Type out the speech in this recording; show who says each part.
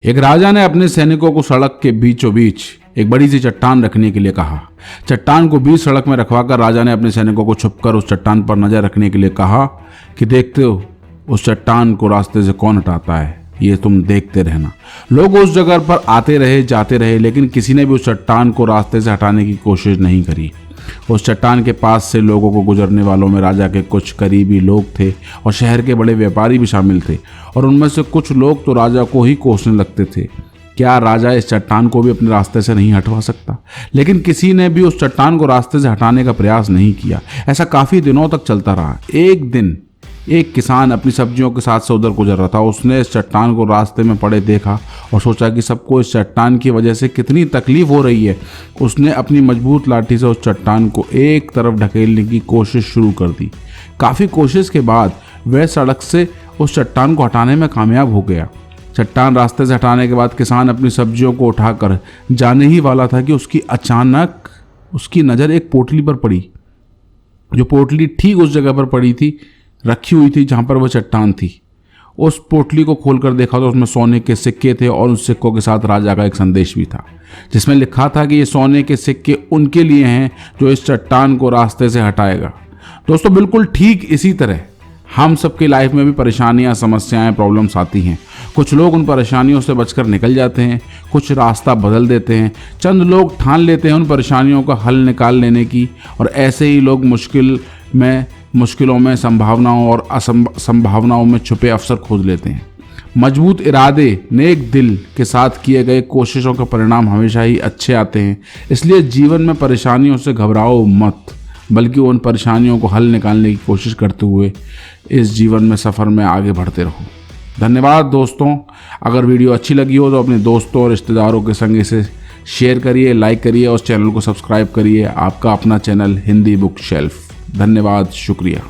Speaker 1: एक राजा ने अपने सैनिकों को सड़क के बीचों बीच एक बड़ी सी चट्टान रखने के लिए कहा। चट्टान को बीच सड़क में रखवाकर राजा ने अपने सैनिकों को छुपकर उस चट्टान पर नजर रखने के लिए कहा कि देखते हो उस चट्टान को रास्ते से कौन हटाता है, ये तुम देखते रहना। लोग उस जगह पर आते रहे जाते रहे, लेकिन किसी ने भी उस चट्टान को रास्ते से हटाने की कोशिश नहीं करी। उस चट्टान के पास से लोगों को गुजरने वालों में राजा के कुछ करीबी लोग थे और शहर के बड़े व्यापारी भी शामिल थे, और उनमें से कुछ लोग तो राजा को ही कोसने लगते थे। क्या राजा इस चट्टान को भी अपने रास्ते से नहीं हटवा सकता? लेकिन किसी ने भी उस चट्टान को रास्ते से हटाने का प्रयास नहीं किया। ऐसा काफी दिनों तक चलता रहा। एक दिन एक किसान अपनी सब्जियों के साथ से उधर गुजर रहा था। उसने इस चट्टान को रास्ते में पड़े देखा और सोचा कि सबको इस चट्टान की वजह से कितनी तकलीफ हो रही है। उसने अपनी मजबूत लाठी से उस चट्टान को एक तरफ ढकेलने की कोशिश शुरू कर दी। काफ़ी कोशिश के बाद वह सड़क से उस चट्टान को हटाने में कामयाब हो गया। चट्टान रास्ते से हटाने के बाद किसान अपनी सब्जियों को उठाकर जाने ही वाला था कि उसकी अचानक उसकी नज़र एक पोटली पर पड़ी। जो पोटली ठीक उस जगह पर पड़ी थी, रखी हुई थी जहाँ पर वह चट्टान थी। उस पोटली को खोलकर देखा तो उसमें सोने के सिक्के थे और उस सिक्कों के साथ राजा का एक संदेश भी था, जिसमें लिखा था कि ये सोने के सिक्के उनके लिए हैं जो इस चट्टान को रास्ते से हटाएगा। दोस्तों, बिल्कुल ठीक इसी तरह हम सबकी लाइफ में भी परेशानियां, समस्याएं, प्रॉब्लम्स आती हैं। कुछ लोग उन परेशानियों से बचकर निकल जाते हैं, कुछ रास्ता बदल देते हैं। चंद लोग ठान लेते हैं उन परेशानियों का हल निकाल लेने की, और ऐसे ही लोग मुश्किलों में संभावनाओं और असंभावनाओं में छुपे अवसर खोज लेते हैं। मजबूत इरादे, नेक दिल के साथ किए गए कोशिशों के परिणाम हमेशा ही अच्छे आते हैं। इसलिए जीवन में परेशानियों से घबराओ मत, बल्कि उन परेशानियों को हल निकालने की कोशिश करते हुए इस जीवन में सफ़र में आगे बढ़ते रहो। धन्यवाद दोस्तों। अगर वीडियो अच्छी लगी हो तो अपने दोस्तों और रिश्तेदारों के संग इसे शेयर करिए, लाइक करिए और चैनल को सब्सक्राइब करिए। आपका अपना चैनल हिंदी बुक शेल्फ। धन्यवाद, शुक्रिया।